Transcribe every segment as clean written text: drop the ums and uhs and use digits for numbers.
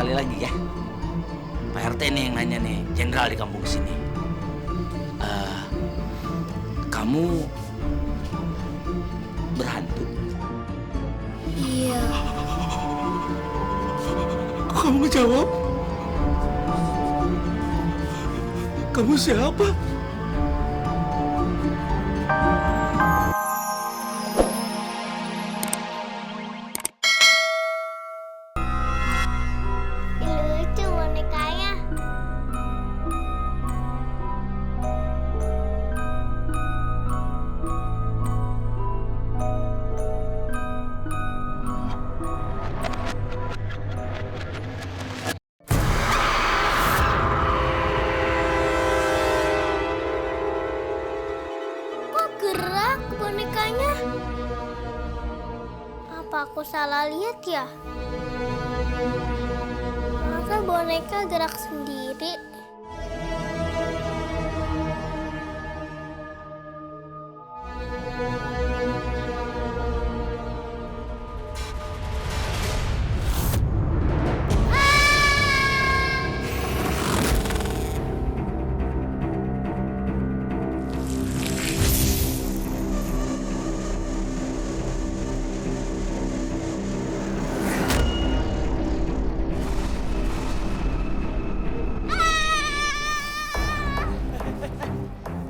sekali lagi ya. Pak RT nih yang nanya nih, jenderal di kampung sini. Kamu berhantu? Iya. Kok kamu ngejawab? Kamu siapa? Lucu bonekanya. Kok gerak bonekanya? Apa aku salah lihat ya? Masa boneka gerak sendiri?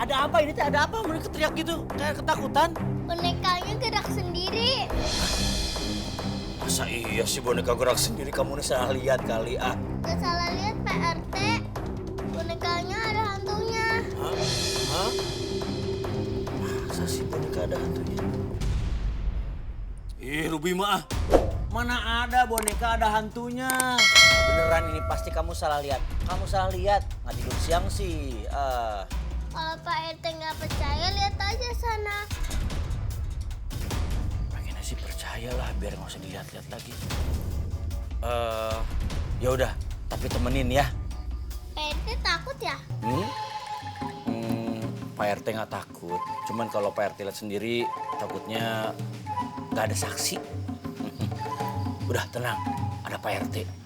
Ada apa ini teh? Ada apa? Mereka teriak gitu, kayak ketakutan. Bonekanya gerak sendiri. Masa iya sih boneka gerak sendiri? Kamu nih salah lihat kali ah. Gak salah lihat Pak RT. Bonekanya ada hantunya. Hah? Hah? Masa sih boneka ada hantunya? Ruby mah. Mana ada boneka ada hantunya? Beneran ini pasti kamu salah lihat. Kamu salah lihat. Nggak tidur siang sih. Kalau Pak RT nggak percaya, lihat aja sana. Pengennya sih percayalah biar nggak usah dilihat-lihat lagi. Ya udah, tapi temenin ya. Pak RT takut ya? Pak RT nggak takut. Cuman kalau Pak RT lihat sendiri, takutnya nggak ada saksi. Udah tenang, ada Pak RT.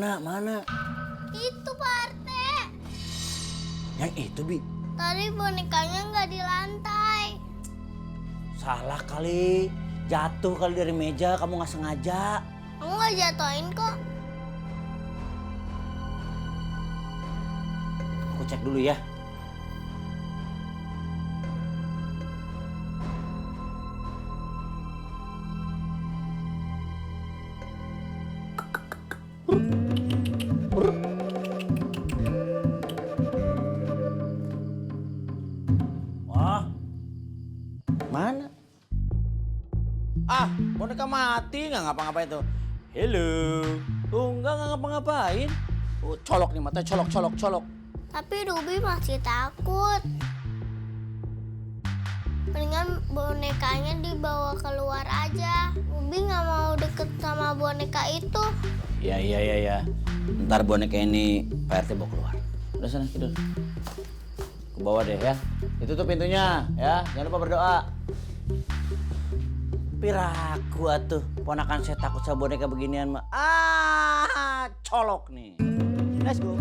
Mana? Itu Pak RT. Yang itu, Bi. Tadi bonekanya nggak di lantai. Salah kali. Jatuh kali dari meja, kamu nggak sengaja. Kamu nggak jatuhin kok. Aku cek dulu ya. Wah, mana? Boneka mati nggak ngapa-ngapain tuh. Hello, nggak ngapa-ngapain. Colok nih mata, colok. Tapi Ruby masih takut. Mendingan bonekanya dibawa keluar aja. Ruby nggak mau deket sama boneka itu. Iya. Ntar boneka ini Pak RT bawa keluar. Udah sana tidur. Ke bawah deh ya. Ditutup pintunya ya. Jangan lupa berdoa. Piraku atuh. Ponakan saya takut sama boneka beginian mah. Colok nih. Let's go.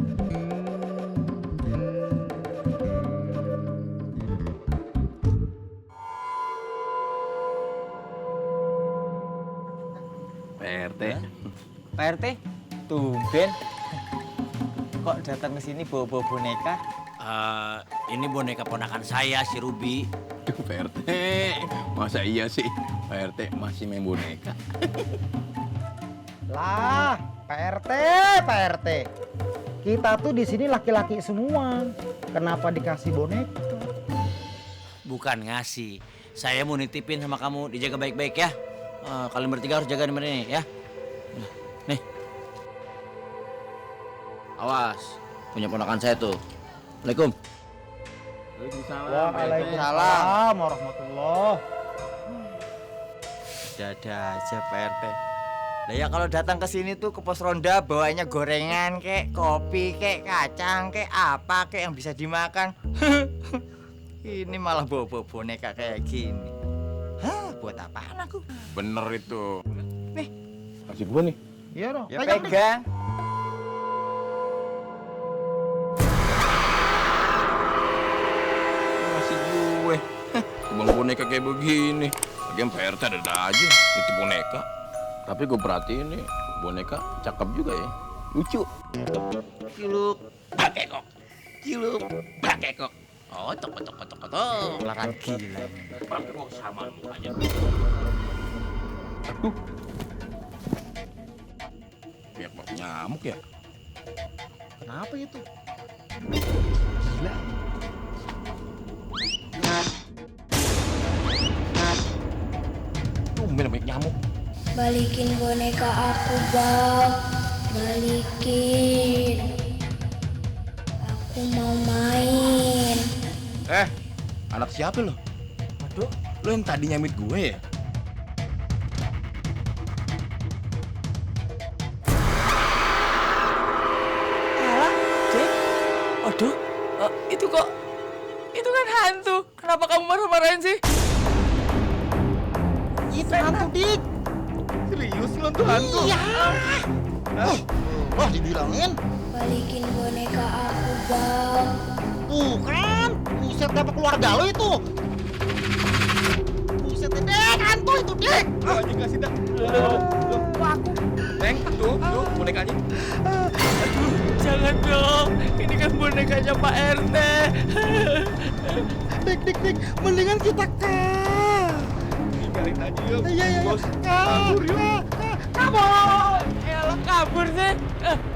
Pak RT. Pak RT, tumben. Kok datang ke sini bawa boneka? Ini boneka ponakan saya si Ruby. Duh, Pak RT, masa iya sih Pak RT masih main boneka? Lah, Pak RT. Kita tuh di sini laki-laki semua. Kenapa dikasih boneka? Bukan ngasih. Saya mau nitipin sama kamu, dijaga baik-baik ya. Kalian bertiga harus jaga nomor ini ya. Nih. Awas, punya ponakan saya tuh. Assalamualaikum. Waalaikumsalam warahmatullah. Ada aja Pak RT. Lah ya kalau datang ke sini tuh ke pos ronda bawanya gorengan kek, kopi kek, kacang kek, apa kek yang bisa dimakan. Ini malah bawa boneka kayak gini. Hah, buat apaan aku? Bener itu. Nih, Kasih gua nih. Iya dong. ya Pegang nih. pegang. Masih gue. Bang boneka kayak begini. Lagian Pak RT ada aja nitip boneka. Tapi gue perhatiin nih, boneka cakep juga ya. Lucu. Ciluk, pakai kok. Ciluk, pakai kok. Oh, tok. Belakang gila. Pakai kok sama mukanya. Biar bak nyamuk ya. Kenapa itu? Gila. Tumben banyak nyamuk. Balikin boneka aku, Bang. Balikin. Aku mau main. Anak siapa lo? Waduh, lo yang tadi nyamit gue ya? Alah, Jack. Aduh, itu kok... Itu kan hantu. Kenapa kamu marah-marahin sih? Itu hantu, Dik. Serius lo tuh hantu? Iya. Wah, dibilangin. Balikin boneka aku, Bang. Tuh kan, buset dapat keluarga lo itu. Buset, Dek, hantu itu, Dek. Aja kasih dah. Neng, tuh, bonekanya. Jangan dong. Ini kan bonekanya Pak RT. Dik, mendingan kita Tinggalin aja yuk. Iya. Kabur yuk. Kabur! Elah kabur sih.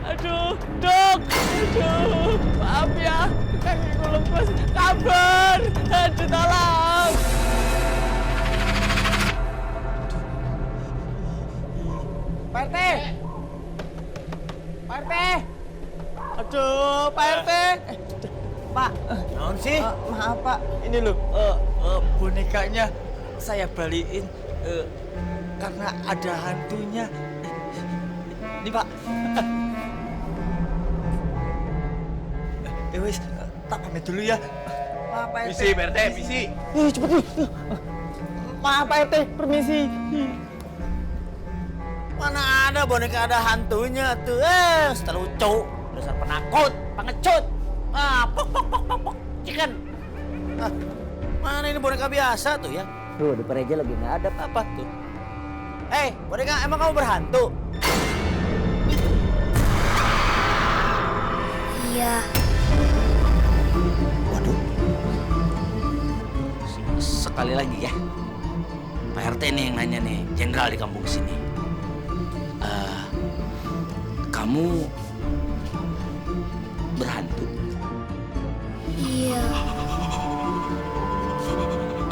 Aduh, dok. Aduh, maaf ya. Kakiku lepas. Kabur. Aduh, tolong. Pak RT. Pak RT. Aduh, Pak RT. Pak. Naon sih? Maaf, Pak. Ini loh, bonekanya saya balikin karena ada hantunya. Ini, Pak. Wis, tak pamit dulu ya. Maaf, Pak RT. Misi, Pak RT, misi. Cepet nih. Maaf, Pak RT. Permisi. Mana ada boneka ada hantunya tuh. Lucu. Dasar penakut, pengecut. Pok. Chicken. Mana ini boneka biasa tuh ya? Tuh, di Pereja lagi nggak ada apa tuh. Boneka, emang kamu berhantu? Iya. Waduh. Sekali lagi ya. Pak RT nih yang nanya nih, jenderal di kampung sini. Kamu berhantu? Iya.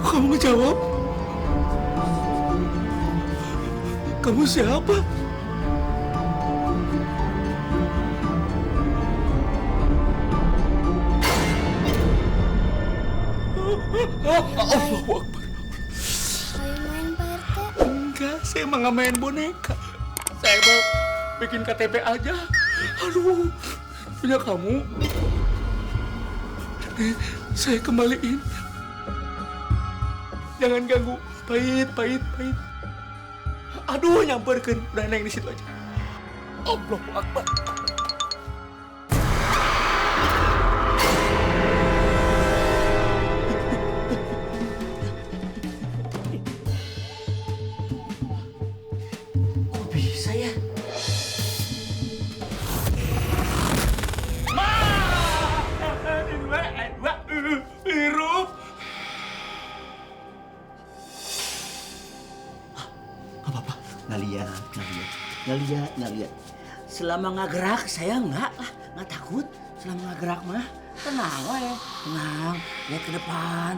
Kamu ngejawab? Kamu siapa? Allahu Akbar. Ayo main, Pak RT. Enggak, saya emang nggak main boneka. Saya mau bikin KTP aja. Aduh, punya kamu. Nih, saya kembaliin. Jangan ganggu. Pahit. Aduh, nyamperkan. Udah neng di situ aja. Allahu Akbar. Kok bisa ya? Hirup. Nggak lihat. Selama nggak gerak saya nggak takut. Selama nggak gerak mah tenang ya. Tenang, lihat ke depan.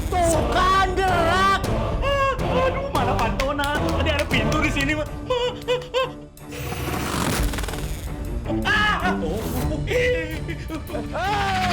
Tuh kan gerak. Aduh, mana pantonan? Tadi ada pintu di sini, Pak. Oh.